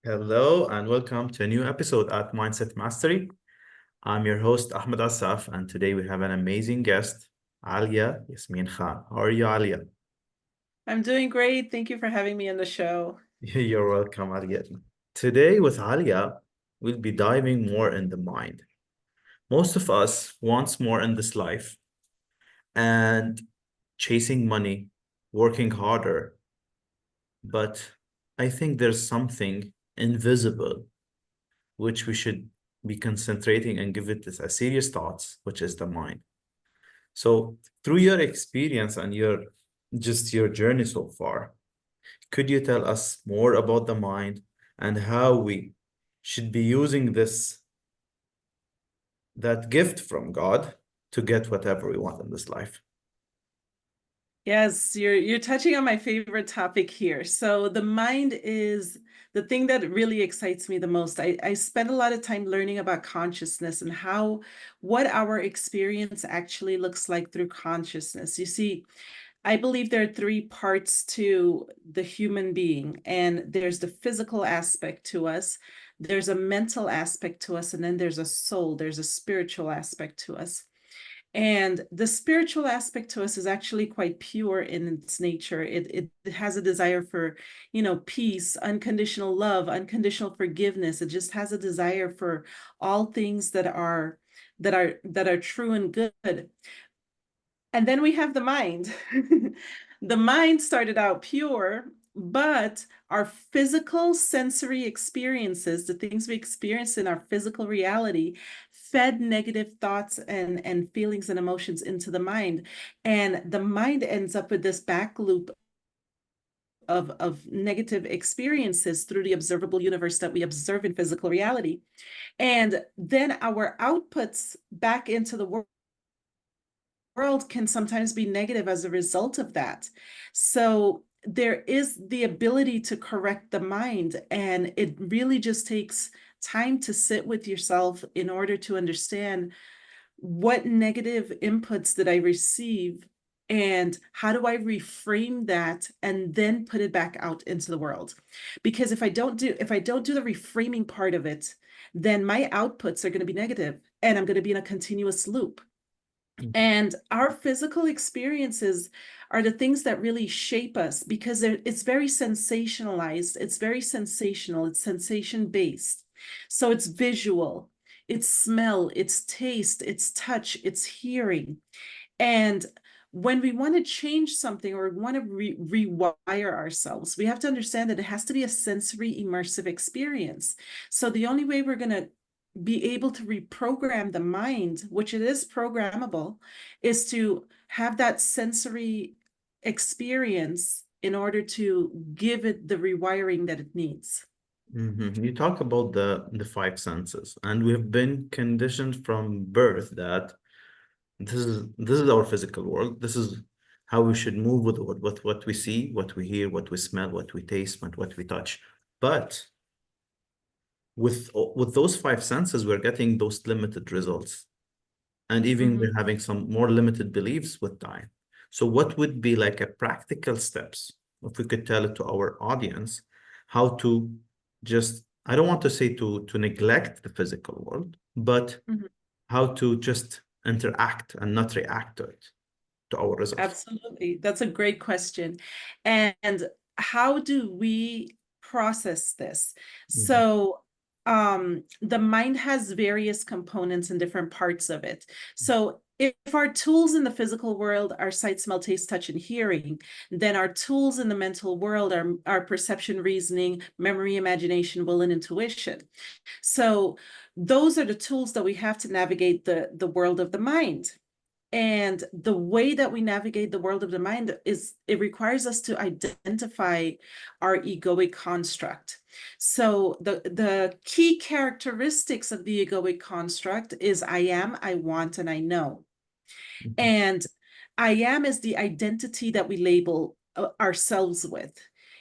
Hello and welcome to a new episode at Mindset Mastery. I'm your host, Ahmed Assaf, and today we have an amazing guest, Alia Yasmin Khan. How are you, Alia? I'm doing great. Thank you for having me on the show. You're welcome, Alia. Today with Alia, we'll be diving more in the mind. Most of us wants more in this life and chasing money, working harder, but I think there's something invisible which we should be concentrating and give it a serious thoughts, which is the mind. So through your experience and your journey so far, could you tell us more about the mind and how we should be using that gift from God to get whatever we want in this life? Yes, you're touching on my favorite topic here. So the mind is the thing that really excites me the most. I spend a lot of time learning about consciousness and what our experience actually looks like through consciousness. You see, I believe there are three parts to the human being, and there's the physical aspect to us, there's a mental aspect to us, and then there's a soul, there's a spiritual aspect to us. And the spiritual aspect to us is actually quite pure in its nature. It has a desire for, peace, unconditional love, unconditional forgiveness. It just has a desire for all things that are true and good. And then we have the mind. The mind started out pure, but our physical sensory experiences, the things we experience in our physical reality, fed negative thoughts and feelings and emotions into the mind. And the mind ends up with this back loop of negative experiences through the observable universe that we observe in physical reality. And then our outputs back into the world can sometimes be negative as a result of that. So there is the ability to correct the mind, and it really just takes time to sit with yourself in order to understand what negative inputs did I receive and how do I reframe that and then put it back out into the world. Because if I don't do the reframing part of it, then my outputs are going to be negative and I'm going to be in a continuous loop. And our physical experiences are the things that really shape us because it's very sensationalized. It's very sensational. It's sensation based. So it's visual, it's smell, it's taste, it's touch, it's hearing. And when we want to change something or want to rewire ourselves, we have to understand that it has to be a sensory immersive experience. So the only way we're going to be able to reprogram the mind, which it is programmable, is to have that sensory experience in order to give it the rewiring that it needs. You talk about the five senses, and we've been conditioned from birth that this is our physical world. This is how we should move with what we see, what we hear, what we smell, what we taste, and what we touch. But with those five senses, we're getting those limited results, and even Mhm. we're having some more limited beliefs with time. So, what would be like a practical steps if we could tell it to our audience how to just I don't want to say to neglect the physical world, but Mhm. how to just interact and not react to our results. Absolutely. That's a great question. And how do we process this? Mhm. So, the mind has various components and different parts of it. So, if our tools in the physical world are sight, smell, taste, touch, and hearing, then our tools in the mental world are perception, reasoning, memory, imagination, will, and intuition. So, those are the tools that we have to navigate the world of the mind. And the way that we navigate the world of the mind is it requires us to identify our egoic construct. So the key characteristics of the egoic construct is I am, I want, and I know. Mhm. And I am is the identity that we label ourselves with.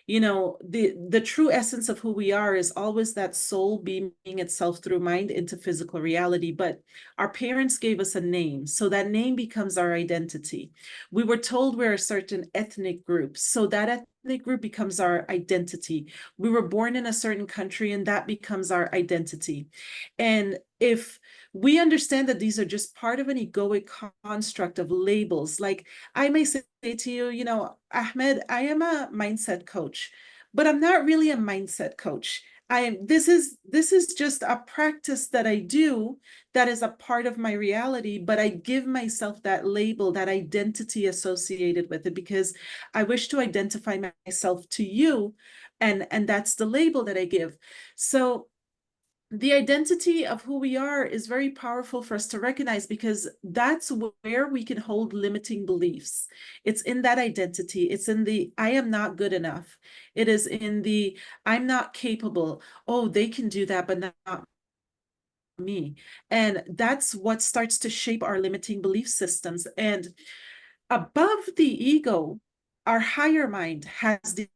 The true essence of who we are is always that soul beaming itself through mind into physical reality. But our parents gave us a name, so that name becomes our identity. We were told we're a certain ethnic group, so that group becomes our identity. We were born in a certain country, and that becomes our identity. And if we understand that these are just part of an egoic construct of labels, like I may say to you, you know, Ahmed, I am a mindset coach, but I'm not really a mindset coach. This is just a practice that I do that is a part of my reality, but I give myself that label, that identity associated with it, because I wish to identify myself to you, and that's the label that I give. So the identity of who we are is very powerful for us to recognize, because that's where we can hold limiting beliefs. It's in that identity. It's in the I am not good enough. It is in the I'm not capable. Oh, they can do that, but not me. And that's what starts to shape our limiting belief systems. And above the ego, our higher mind has the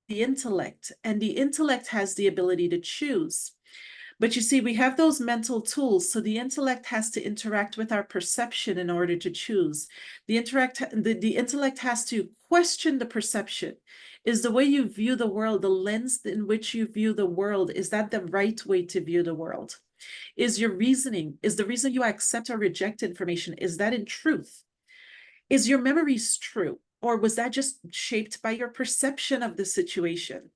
intellect, and the intellect has the ability to choose. But you see, we have those mental tools. So the intellect has to interact with our perception in order to choose. The intellect has to question the perception. Is the way you view the world, the lens in which you view the world, is that the right way to view the world? Is your reasoning, is the reason you accept or reject information, is that in truth? Is your memories true? Or was that just shaped by your perception of the situation?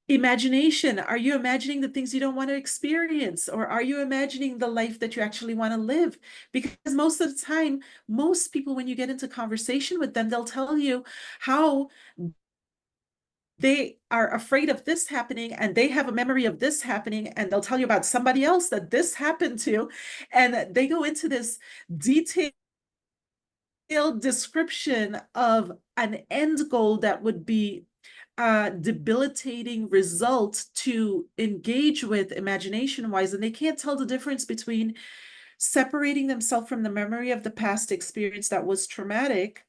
Imagination. Are you imagining the things you don't want to experience? Or are you imagining the life that you actually want to live? Because most of the time, most people, when you get into conversation with them, they'll tell you how they are afraid of this happening, and they have a memory of this happening, and they'll tell you about somebody else that this happened to. And they go into this detailed description of an end goal that would be a debilitating result to engage with imagination wise, and they can't tell the difference between separating themselves from the memory of the past experience that was traumatic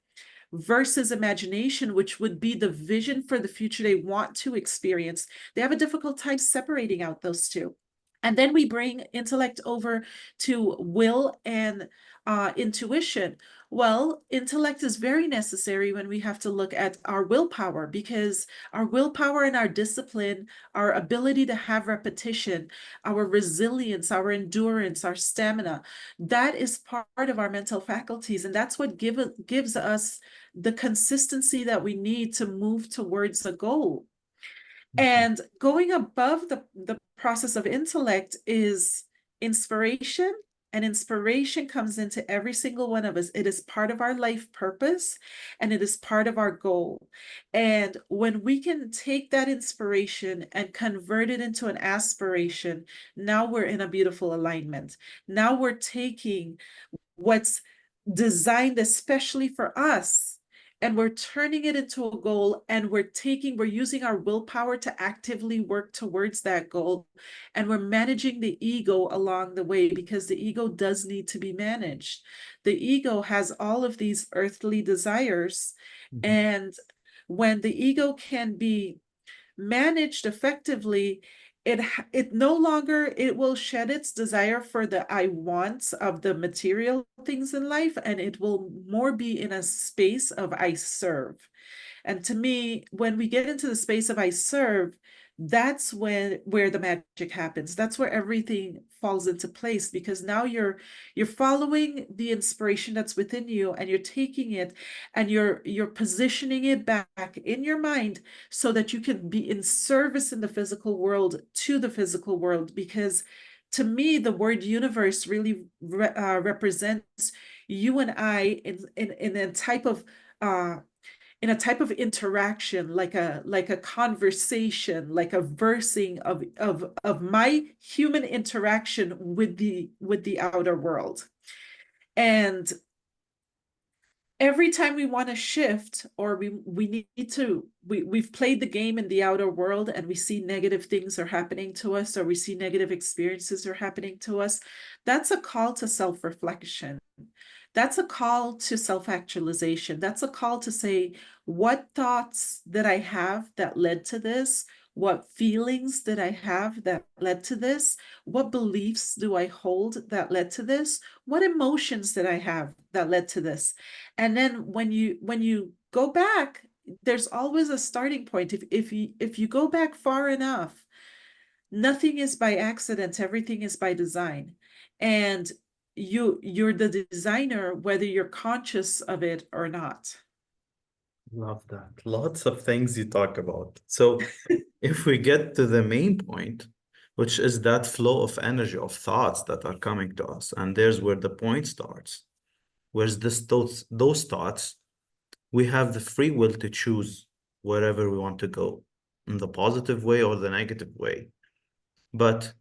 versus imagination, which would be the vision for the future they want to experience. They have a difficult time separating out those two. And then we bring intellect over to will and intuition. Well, intellect is very necessary when we have to look at our willpower, because our willpower and our discipline, our ability to have repetition, our resilience, our endurance, our stamina, that is part of our mental faculties. And that's what gives us the consistency that we need to move towards a goal. And going above the process of intellect is inspiration. And inspiration comes into every single one of us. It is part of our life purpose, and it is part of our goal. And when we can take that inspiration and convert it into an aspiration, now we're in a beautiful alignment. Now we're taking what's designed especially for us, and we're turning it into a goal, and we're using our willpower to actively work towards that goal, and we're managing the ego along the way, because the ego does need to be managed. The ego has all of these earthly desires, and when the ego can be managed effectively, it no longer, it will shed its desire for the I wants of the material things in life, and it will more be in a space of I serve. And to me, when we get into the space of I serve, that's where the magic happens. That's where everything falls into place, because now you're following the inspiration that's within you, and you're taking it and you're positioning it back in your mind so that you can be in service in the physical world to the physical world. Because to me, the word universe really represents you and I in a type of interaction, like a conversation, like a versing of my human interaction with the outer world. And every time we want to shift, or we've played the game in the outer world, and we see negative things are happening to us, or we see negative experiences are happening to us, that's a call to self-reflection. That's a call to self-actualization. That's a call to say, what thoughts did I have that led to this? What feelings did I have that led to this? What beliefs do I hold that led to this? What emotions did I have that led to this? And then when you go back there's always a starting point. If you go back far enough, nothing is by accident, everything is by design. And you're the designer, whether you're conscious of it or not. Love that. Lots of things you talk about. So if we get to the main point, which is that flow of energy, of thoughts that are coming to us, and there's where the point starts. Where's those thoughts, we have the free will to choose wherever we want to go, in the positive way or the negative way. But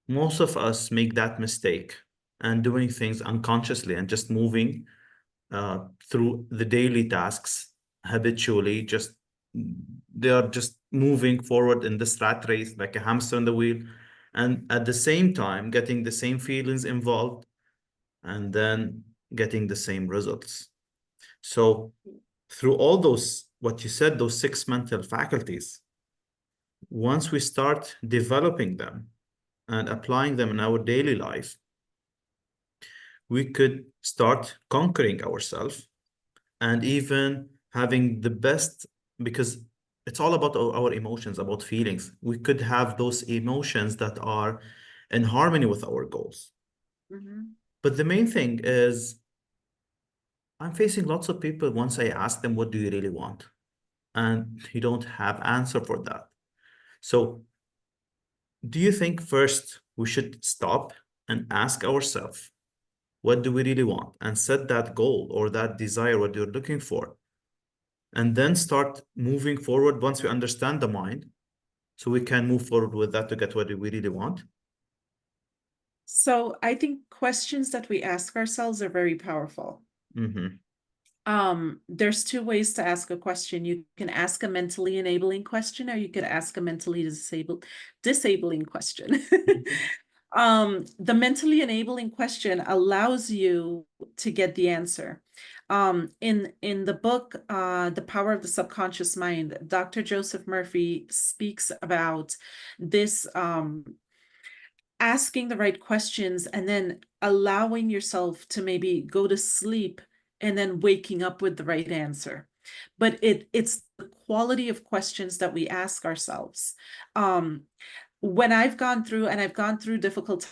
most of us make that mistake and doing things unconsciously and just moving through the daily tasks habitually, just they are just moving forward in this rat race like a hamster on the wheel, and at the same time getting the same feelings involved and then getting the same results. So through all those, what you said, those six mental faculties, once we start developing them and applying them in our daily life, we could start conquering ourselves and even having the best, because it's all about our emotions, about feelings. We could have those emotions that are in harmony with our goals. Mhm. But the main thing is, I'm facing lots of people once I ask them, what do you really want? And you don't have answer for that. So do you think first we should stop and ask ourselves, what do we really want? And set that goal or that desire, what you're looking for, and then start moving forward once we understand the mind, so we can move forward with that to get what we really want. So I think questions that we ask ourselves are very powerful. Mm-hmm. There's two ways to ask a question. You can ask a mentally enabling question, or you could ask a mentally disabling question. The mentally enabling question allows you to get the answer. In the book, The Power of the Subconscious Mind, Dr. Joseph Murphy speaks about this, asking the right questions and then allowing yourself to maybe go to sleep and then waking up with the right answer. But it's the quality of questions that we ask ourselves. When I've gone through, and I've gone through difficult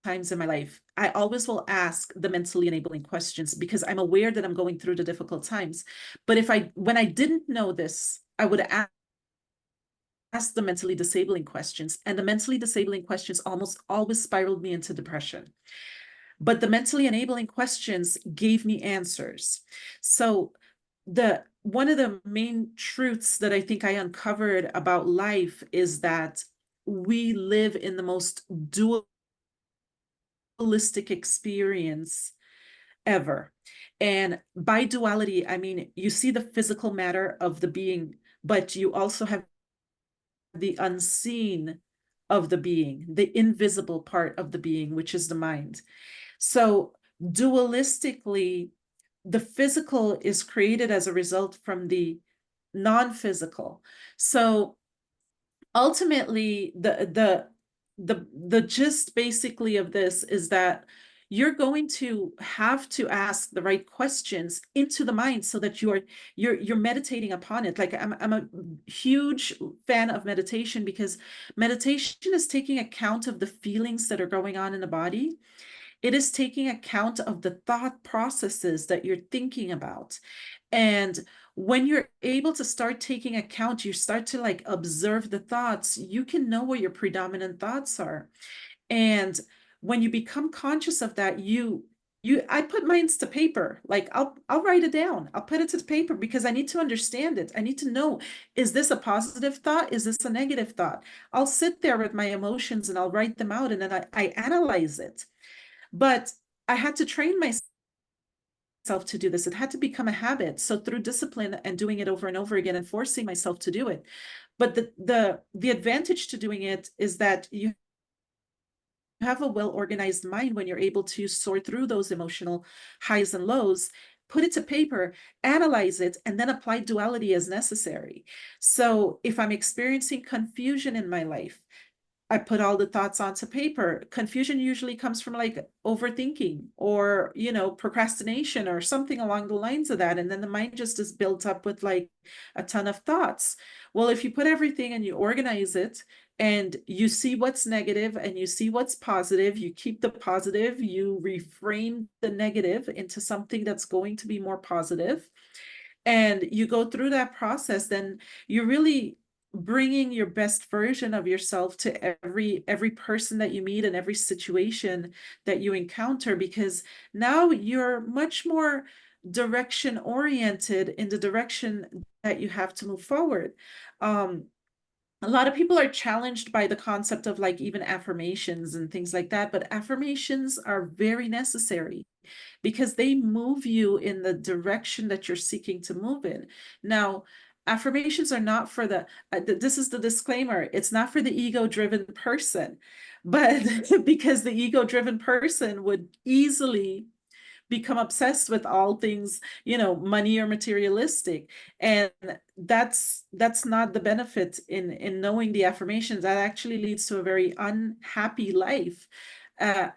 times in my life, I always will ask the mentally enabling questions because I'm aware that I'm going through the difficult times. But when I didn't know this, I would ask the mentally disabling questions, and the mentally disabling questions almost always spiraled me into depression. But the mentally enabling questions gave me answers. So one of the main truths that I think I uncovered about life is that we live in the most dualistic experience ever. And by duality, I mean, you see the physical matter of the being, but you also have the unseen of the being, the invisible part of the being, which is the mind. So dualistically, the physical is created as a result from the non-physical. So ultimately, the gist basically of this is that you're going to have to ask the right questions into the mind so that you're meditating upon it. Like I'm a huge fan of meditation because meditation is taking account of the feelings that are going on in the body. It is taking account of the thought processes that you're thinking about. And when you're able to start taking account, you start to like observe the thoughts, you can know what your predominant thoughts are. And when you become conscious of that, I put mine to paper. Like I'll write it down. I'll put it to the paper because I need to understand it. I need to know, is this a positive thought? Is this a negative thought? I'll sit there with my emotions and I'll write them out, and then I analyze it. But I had to train myself to do this. It had to become a habit. So through discipline and doing it over and over again and forcing myself to do it. But the advantage to doing it is that you have a well-organized mind when you're able to sort through those emotional highs and lows, put it to paper, analyze it, and then apply duality as necessary. So if I'm experiencing confusion in my life, I put all the thoughts onto paper. Confusion usually comes from like overthinking or, procrastination or something along the lines of that. And then the mind just is built up with like a ton of thoughts. Well, if you put everything and you organize it and you see what's negative and you see what's positive, you keep the positive, you reframe the negative into something that's going to be more positive, and you go through that process, then you're really bringing your best version of yourself to every person that you meet and every situation that you encounter, because now you're much more direction oriented in the direction that you have to move forward. A lot of people are challenged by the concept of like even affirmations and things like that, but affirmations are very necessary because they move you in the direction that you're seeking to move in. Now, affirmations are not for this is the disclaimer, it's not for the ego-driven person, but because the ego-driven person would easily become obsessed with all things, money or materialistic. And that's not the benefit in knowing the affirmations. That actually leads to a very unhappy life.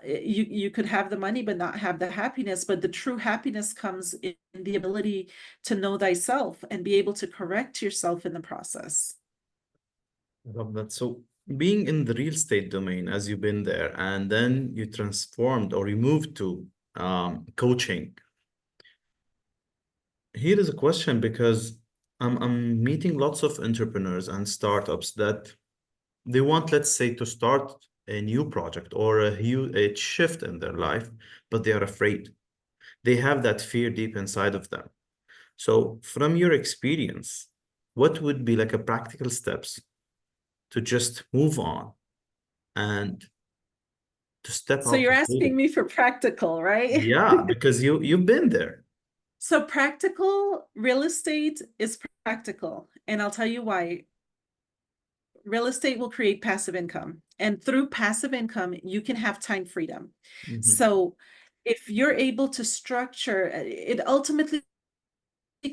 You could have the money but not have the happiness, but the true happiness comes in the ability to know thyself and be able to correct yourself in the process. I love that. So being in the real estate domain, as you've been there, and then you transformed or you moved to coaching. Here is a question because I'm meeting lots of entrepreneurs and startups that they want, let's say, to start a new project or a huge shift in their life, but they are afraid. They have that fear deep inside of them. So, from your experience, what would be like a practical steps to just move on and to step So out you're of asking fear? me for practical, right? Yeah, because you've been there. So practical real estate is practical, and I'll tell you why. Real estate will create passive income, and through passive income, you can have time freedom. Mhm. So if you're able to structure, it ultimately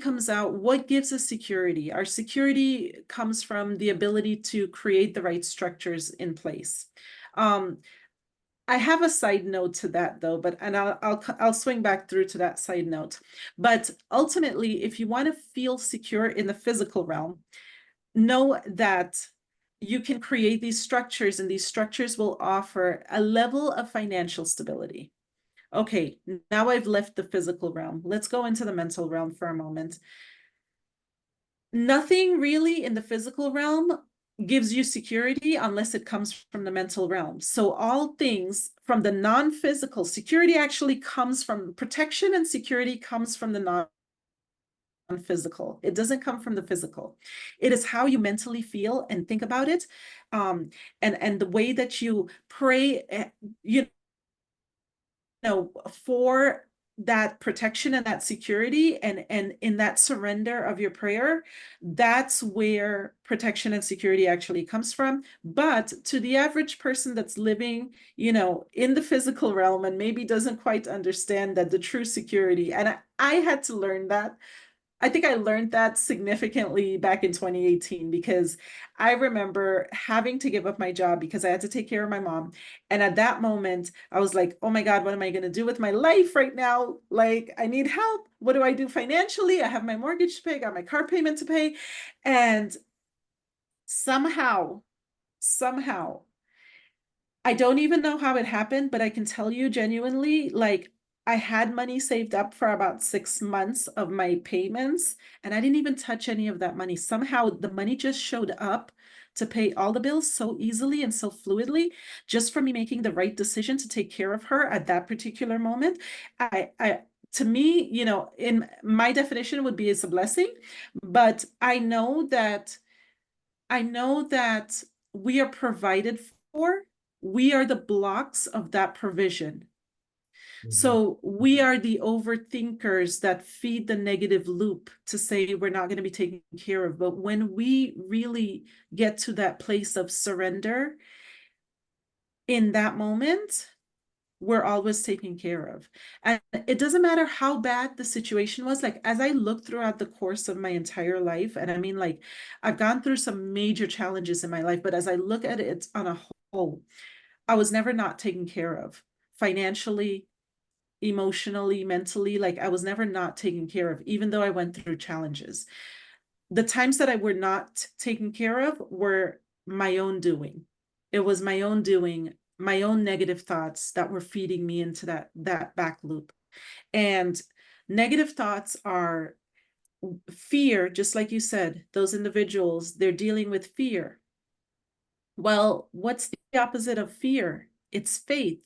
comes out what gives us security. Our security comes from the ability to create the right structures in place. I have a side note to that though, but and I'll swing back through to that side note. But ultimately, if you want to feel secure in the physical realm, know that you can create these structures, and these structures will offer a level of financial stability. Okay, now I've left the physical realm. Let's go into the mental realm for a moment. Nothing really in the physical realm gives you security unless it comes from the mental realm. So all things from the non-physical, security actually comes from protection, and security comes from the non-physical. It doesn't come from the physical. It is how you mentally feel and think about it, and the way that you pray, you for that protection and that security, and in that surrender of your prayer, that's where protection and security actually comes from. But to the average person that's living, in the physical realm and maybe doesn't quite understand that the true security, and I had to learn that. I think I learned that significantly back in 2018, because I remember having to give up my job because I had to take care of my mom. And at that moment, I was like, oh my God, what am I going to do with my life right now? Like, I need help. What do I do financially? I have my mortgage to pay, I got my car payment to pay. And somehow, I don't even know how it happened, but I can tell you genuinely, like, I had money saved up for about 6 months of my payments, and I didn't even touch any of that money. Somehow the money just showed up to pay all the bills so easily and so fluidly, just from me making the right decision to take care of her at that particular moment. To me, in my definition would be it's a blessing, but I know that we are provided for. We are the blocks of that provision. Mhm. So we are the overthinkers that feed the negative loop to say we're not going to be taken care of. But when we really get to that place of surrender in that moment, we're always taken care of. And it doesn't matter how bad the situation was. Like, as I look throughout the course of my entire life, and I mean, like, I've gone through some major challenges in my life, but as I look at it on a whole, I was never not taken care of financially, emotionally, mentally. Like I was never not taken care of, even though I went through challenges. The times that I were not taken care of were my own doing. It was my own doing, my own negative thoughts that were feeding me into that back loop. And negative thoughts are fear, just like you said, those individuals, they're dealing with fear. Well, what's the opposite of fear? It's faith.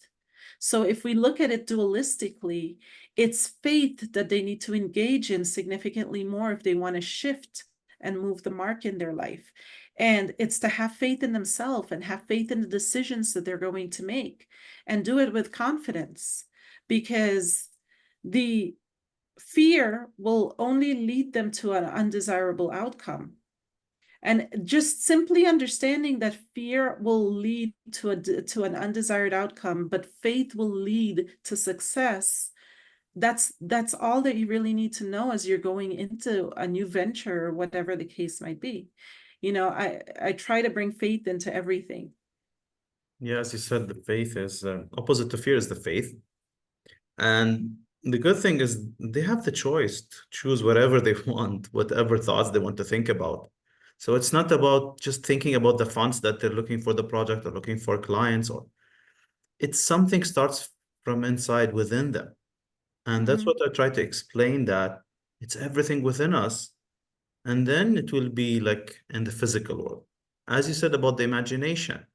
So if we look at it dualistically, it's faith that they need to engage in significantly more if they want to shift and move the mark in their life. And it's to have faith in themselves and have faith in the decisions that they're going to make and do it with confidence, because the fear will only lead them to an undesirable outcome. And just simply understanding that fear will lead to an undesired outcome, but faith will lead to success. That's all that you really need to know as you're going into a new venture or whatever the case might be. I try to bring faith into everything. Yeah, as you said, the faith is opposite to fear is the faith. And the good thing is they have the choice to choose whatever they want, whatever thoughts they want to think about. So it's not about just thinking about the funds that they're looking for the project or looking for clients, or it's something starts from inside within them. And that's Mhm. what I try to explain, that it's everything within us. And then it will be like in the physical world. As you said about the imagination,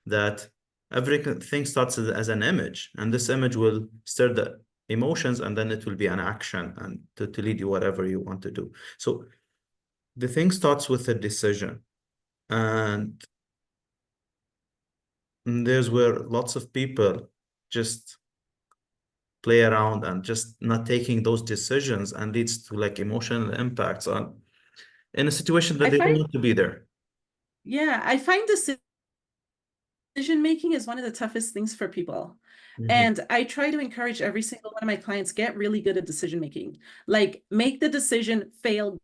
that everything starts as an image, and this image will stir the emotions, and then it will be an action and to lead you whatever you want to do. So the thing starts with a decision. And there's where lots of people just play around and just not taking those decisions, and leads to like emotional impacts on in a situation that I they don't find, want to be there. yeah, I find decision making is one of the toughest things for people. Mhm. And I try to encourage every single one of my clients, get really good at decision making. Like make the decision, fail,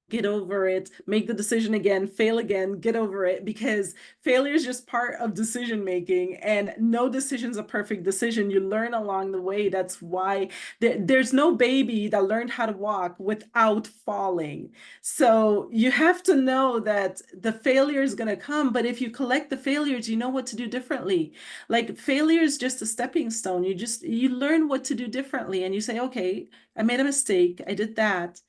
get over it, make the decision again, fail again, get over it, because failure is just part of decision making, and no decision's a perfect decision. You learn along the way. That's why there's no baby that learned how to walk without falling. So you have to know that the failure is going to come, but if you collect the failures, you know what to do differently. Like failure is just a stepping stone. You learn what to do differently, and you say, okay, I made a mistake, I did that,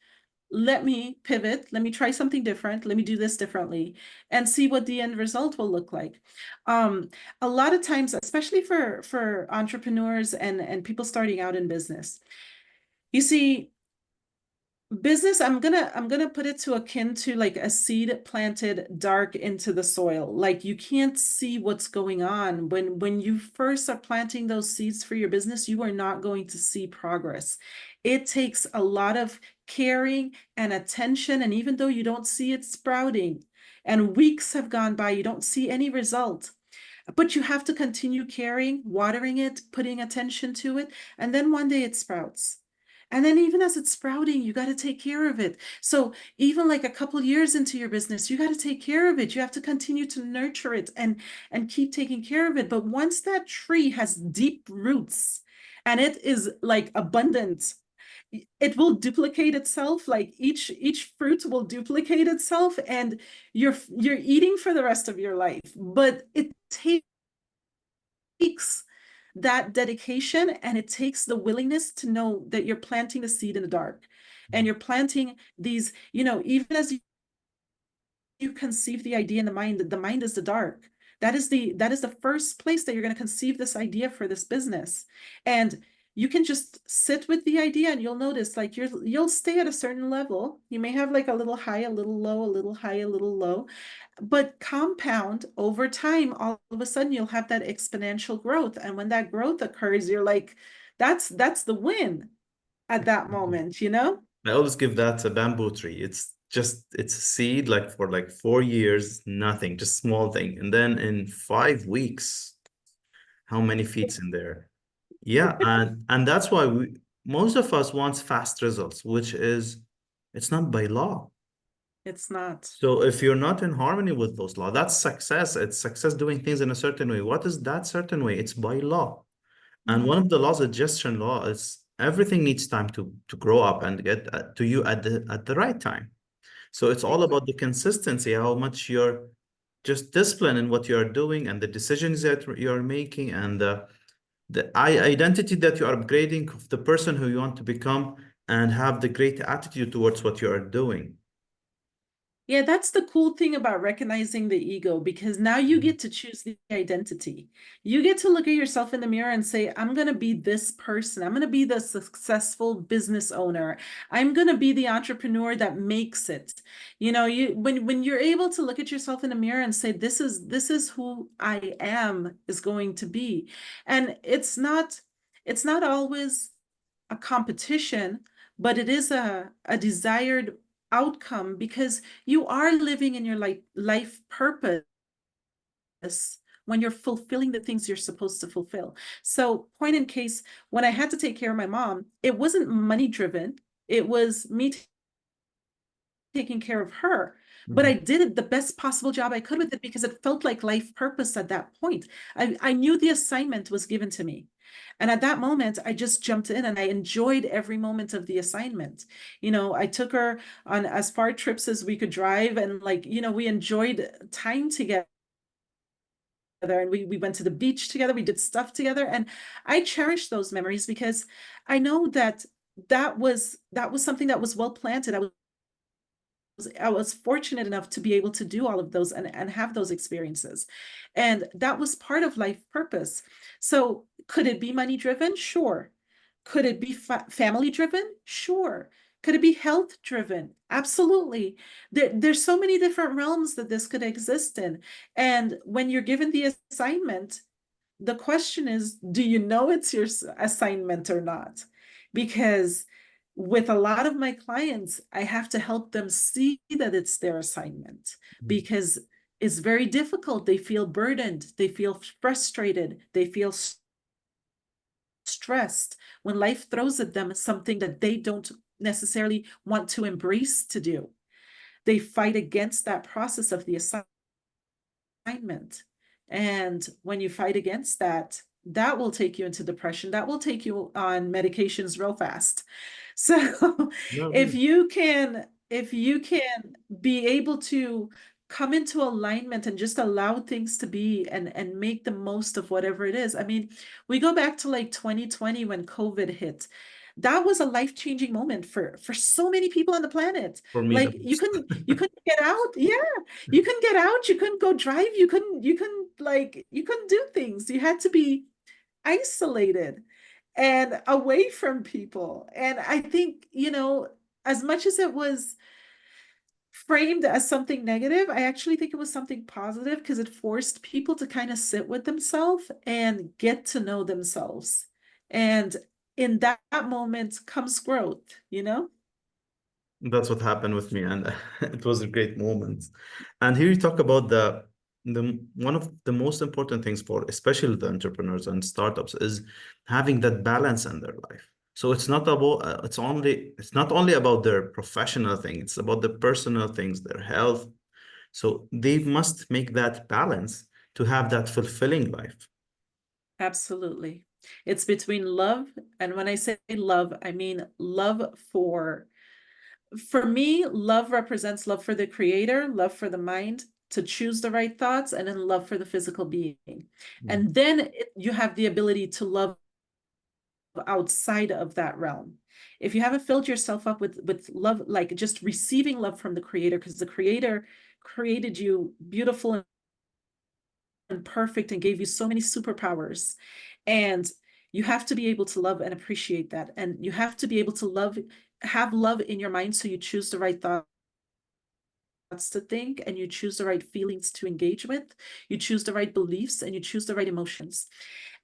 let me pivot, let me try something different, let me do this differently, and see what the end result will look like. Um, a lot of times, especially for entrepreneurs and people starting out in business, you see, business, I'm gonna put it to akin to like a seed planted dark into the soil. Like you can't see what's going on when you first are planting those seeds for your business. You are not going to see progress. It takes a lot of caring and attention, and even though you don't see it sprouting and weeks have gone by, you don't see any result, but you have to continue caring, watering it, putting attention to it, and then one day it sprouts. And then even as it's sprouting, you got to take care of it. So even like a couple years into your business, you got to take care of it. You have to continue to nurture it and keep taking care of it. But once that tree has deep roots and it is like abundant, it will duplicate itself. Like each fruit will duplicate itself, and you're eating for the rest of your life. But it takes that dedication, and it takes the willingness to know that you're planting the seed in the dark, and you're planting these, even as you conceive the idea in the mind is the dark. That is the first place that you're going to conceive this idea for this business. And you can just sit with the idea, and you'll notice like you'll stay at a certain level. You may have like a little high, a little low, a little high, a little low, but compound over time. All of a sudden you'll have that exponential growth, and when that growth occurs, you're like, that's the win at that moment. I always give that a bamboo tree. It's a seed like for like 4 years, nothing, just small thing. And then in 5 weeks, how many feet's in there? Yeah, and that's why most of us wants fast results, which is it's not by law. It's not. So if you're not in harmony with those laws, that's success. It's success doing things in a certain way. What is that certain way? It's by law. And one Mm-hmm. of the laws, digestion law, is everything needs time to grow up and get to you at the right time. So it's all about the consistency, how much you're just disciplined in what you're doing and the decisions that you're making and the identity that you are upgrading of the person who you want to become and have the great attitude towards what you are doing. Yeah, that's the cool thing about recognizing the ego, because now you Mhm. get to choose the identity. You get to look at yourself in the mirror and say, I'm going to be this person. I'm going to be the successful business owner. I'm going to be the entrepreneur that makes it. You know, when you're able to look at yourself in the mirror and say, this is who I am is going to be. And it's not always a competition, but it is a desired outcome, because you are living in your life purpose when you're fulfilling the things you're supposed to fulfill. So, point in case, when I had to take care of my mom, it wasn't money driven. It was me taking care of her. But I Mhm. did the best possible job I could with it because it felt like life purpose at that point. I knew the assignment was given to me. And at that moment, I just jumped in and I enjoyed every moment of the assignment. I took her on as far trips as we could drive, and we enjoyed time together, and we went to the beach together, we did stuff together, and I cherish those memories because I know that that was something that was well planted. I was fortunate enough to be able to do all of those and have those experiences. And that was part of life purpose. So could it be money driven? Sure. Could it be family driven? Sure. Could it be health driven? Absolutely. There's so many different realms that this could exist in. And when you're given the assignment, the question is, do you know it's your assignment or not? Because with a lot of my clients, I have to help them see that it's their assignment, because it's very difficult. They feel burdened, they feel frustrated, they feel stressed when life throws at them something that they don't necessarily want to embrace to do. They fight against that process of the assignment. And when you fight against that, that will take you into depression. That will take you on medications real fast. So No, if really. you can be able to come into alignment and just allow things to be and make the most of whatever it is. I mean, we go back to like 2020 when COVID hit. That was a life-changing moment for so many people on the planet. For me, the Like most. you couldn't get out. Yeah, you couldn't get out, you couldn't go drive, you couldn't do things. You had to be isolated and away from people. And I think, as much as it was framed as something negative, I actually think it was something positive, because it forced people to kind of sit with themselves and get to know themselves. And in that moment comes growth. That's what happened with me, and it was a great moment. And here you talk about the one of the most important things for especially the entrepreneurs and startups is having that balance in their life. So it's not only about their professional thing, it's about the personal things, their health. So they must make that balance to have that fulfilling life. Absolutely. It's between love, and when I say love, I mean love for me, love represents love for the creator, love for the mind to choose the right thoughts, and then love for the physical being. Mm. And then you have the ability to love outside of that realm. If you haven't filled yourself up with love, like just receiving love from the creator, because the creator created you beautiful and perfect and gave you so many superpowers. And you have to be able to love and appreciate that. And you have to be able to have love in your mind, so you choose the right thoughts to think, and you choose the right feelings to engage with, you choose the right beliefs, and you choose the right emotions.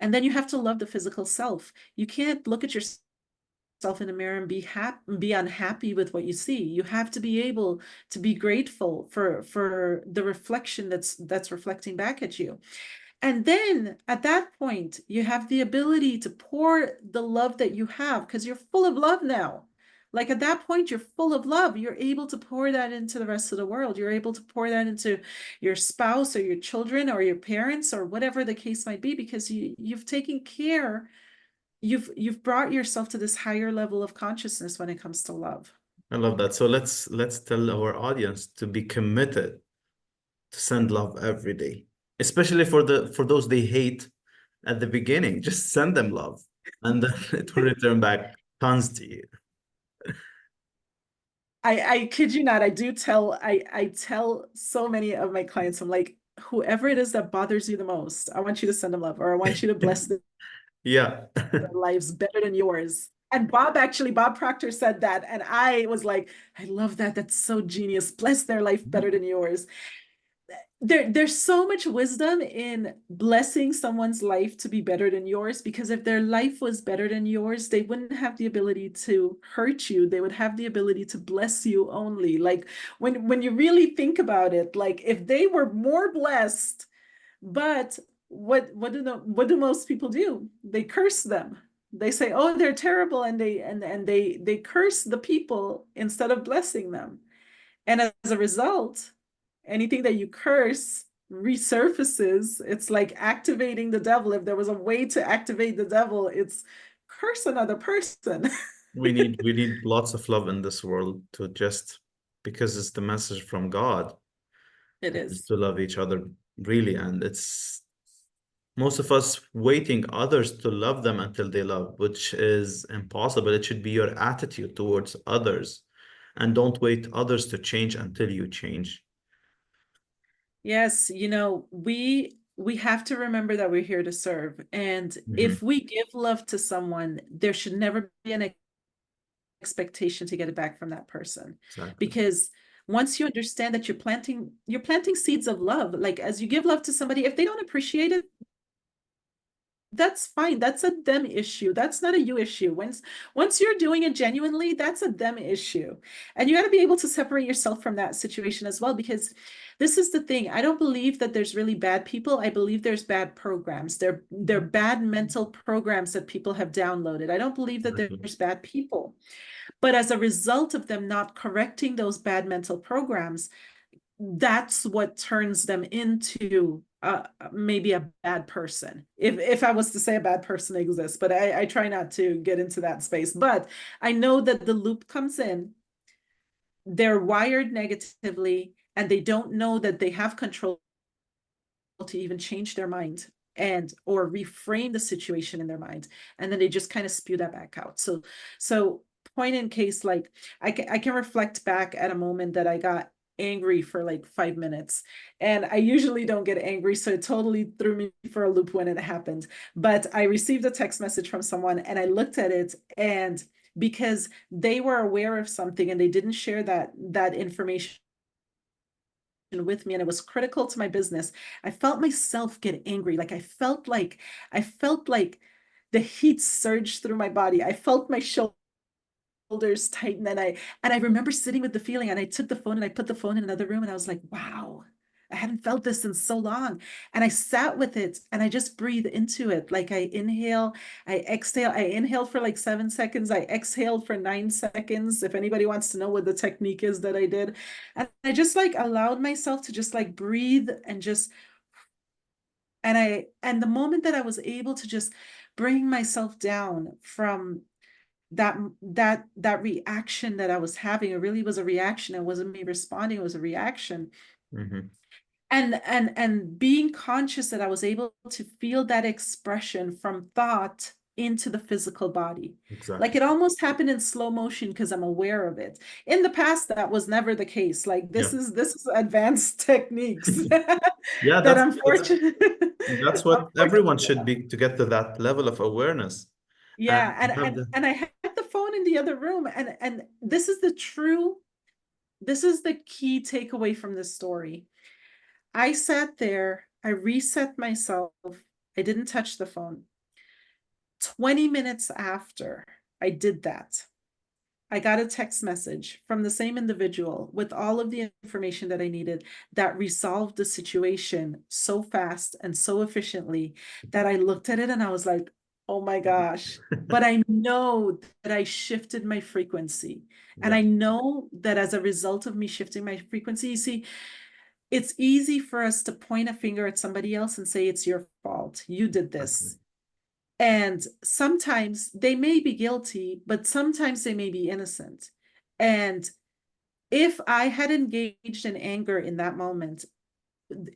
And then you have to love the physical self. You can't look at yourself in the mirror and be unhappy with what you see. You have to be able to be grateful for the reflection that's reflecting back at you. And then at that point, you have the ability to pour the love that you have, because you're full of love now. Like at that point, you're full of love. You're able to pour that into the rest of the world. You're able to pour that into your spouse or your children or your parents or whatever the case might be, because you've taken care. You've brought yourself to this higher level of consciousness when it comes to love. I love that. So let's tell our audience to be committed to send love every day, especially for those they hate at the beginning. Just send them love, and then it will return back tons to you. I kid you not, I tell so many of my clients, I'm like, whoever it is that bothers you the most, I want you to send them love, or I want you to bless their Yeah. lives better than yours. And Bob Proctor said that, and I was like, I love that. That's so genius. Bless their life better than yours. There's so much wisdom in blessing someone's life to be better than yours, because if their life was better than yours, they wouldn't have the ability to hurt you. They would have the ability to bless you only. Like when you really think about it, like if they were more blessed, but what do most people do? They curse them. They say, oh, they're terrible, and they curse the people instead of blessing them. And as a result, anything that you curse resurfaces. It's like activating the devil. If there was a way to activate the devil, it's curse another person. We need lots of love in this world to just because it's the message from God It is. to love each other really. And it's most of us waiting others to love them until they love, which is impossible. It should be your attitude towards others. And don't wait others to change until you change. Yes, we have to remember that we're here to serve. And Mhm. if we give love to someone, there should never be an expectation to get it back from that person. Exactly. Because once you understand that you're planting seeds of love, like as you give love to somebody, if they don't appreciate it, that's fine. That's a them issue. That's not a you issue. Once you're doing it genuinely, that's a them issue. And you got to be able to separate yourself from that situation as well, because this is the thing. I don't believe that there's really bad people. I believe there's bad programs. They're bad mental programs that people have downloaded. I don't believe that Exactly. there's bad people. But as a result of them not correcting those bad mental programs, that's what turns them into maybe a bad person. If I was to say a bad person exists, but I try not to get into that space. But I know that the loop comes in, they're wired negatively, and they don't know that they have control to even change their mind and or reframe the situation in their mind, and then they just kind of spew that back out. So point in case, like I can reflect back at a moment that I got angry for like 5 minutes, and I usually don't get angry, so it totally threw me for a loop when it happened. But I received a text message from someone, and I looked at it, and because they were aware of something and they didn't share that information with me, and it was critical to my business, I felt myself get angry. Like I felt like the heat surged through my body. I felt my shoulders tighten, and I remember sitting with the feeling, and I took the phone and I put the phone in another room, and I was like, wow, I hadn't felt this in so long. And I sat with it and I just breathe into it. Like I inhale, I exhale. I inhaled for like 7 seconds. I exhaled for 9 seconds. If anybody wants to know what the technique is that I did. And I just like allowed myself to just like breathe and just, and the moment that I was able to just bring myself down from that reaction that I was having, it really was a reaction. It wasn't me responding, it was a reaction. Mhm. And being conscious that I was able to feel that expression from thought into the physical body. Like Exactly. it almost happened in slow motion because I'm aware of it. In the past, that was never the case. Like Yeah. this is advanced techniques Yeah, that that's unfortunately that's what everyone should be to get to that level of awareness and yeah, and have and the and I had the phone in the other room, and this is the key takeaway from this story. I sat there, I reset myself, I didn't touch the phone. 20 minutes after I did that, I got a text message from the same individual with all of the information that I needed that resolved the situation so fast and so efficiently that I looked at it and I was like, Oh my gosh. But I know that I shifted my frequency. And I Exactly. know that as a result of me shifting my frequency, you see, it's easy for us to point a finger at somebody else and say, it's your fault. You did Exactly. this. And sometimes they may be guilty, but sometimes they may be innocent. And if I had engaged in anger in that moment,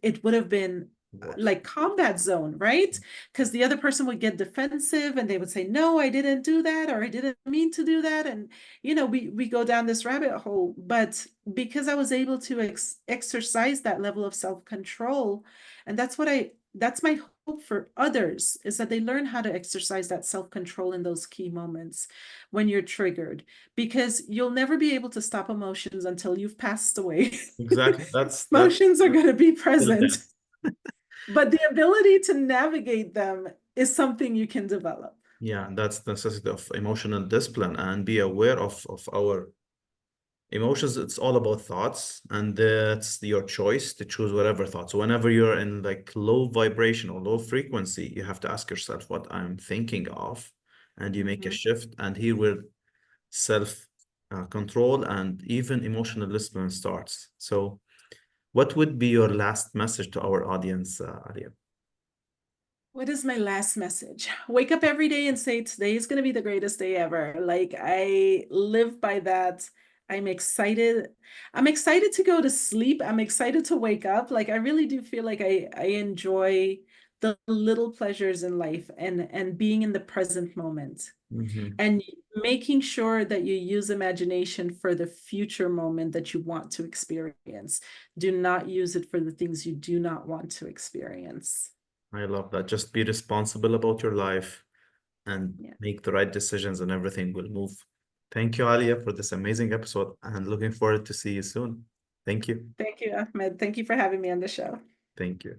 it would have been Worse. like combat zone, right? Because the other person would get defensive and they would say, no, I didn't do that, or I didn't mean to do that. And, we go down this rabbit hole. But because I was able to exercise that level of self-control, and that's my hope for others, is that they learn how to exercise that self-control in those key moments when you're triggered, because you'll never be able to stop emotions until you've passed away. Exactly. That's Emotions are going to be still present, there. but the ability to navigate them is something you can develop. Yeah, that's the necessity of emotional discipline and be aware of our emotions. It's all about thoughts, and that's your choice to choose whatever thoughts. Whenever you're in like low vibration or low frequency, you have to ask yourself what I'm thinking of, and you make a Mhm. shift. And here where self control and even emotional discipline starts. So, what would be your last message to our audience, Alia? What is my last message? Wake up every day and say, today is going to be the greatest day ever. Like, I live by that. I'm excited. I'm excited to go to sleep. I'm excited to wake up. Like, I really do feel like I enjoy the little pleasures in life, and being in the present moment, Hmm. and making sure that you use imagination for the future moment that you want to experience. Do not use it for the things you do not want to experience. I love that. Just be responsible about your life and Yeah. make the right decisions, and everything will move. Thank you, Alia, for this amazing episode, and looking forward to see you soon. Thank you. Thank you, Ahmed. Thank you for having me on the show. Thank you.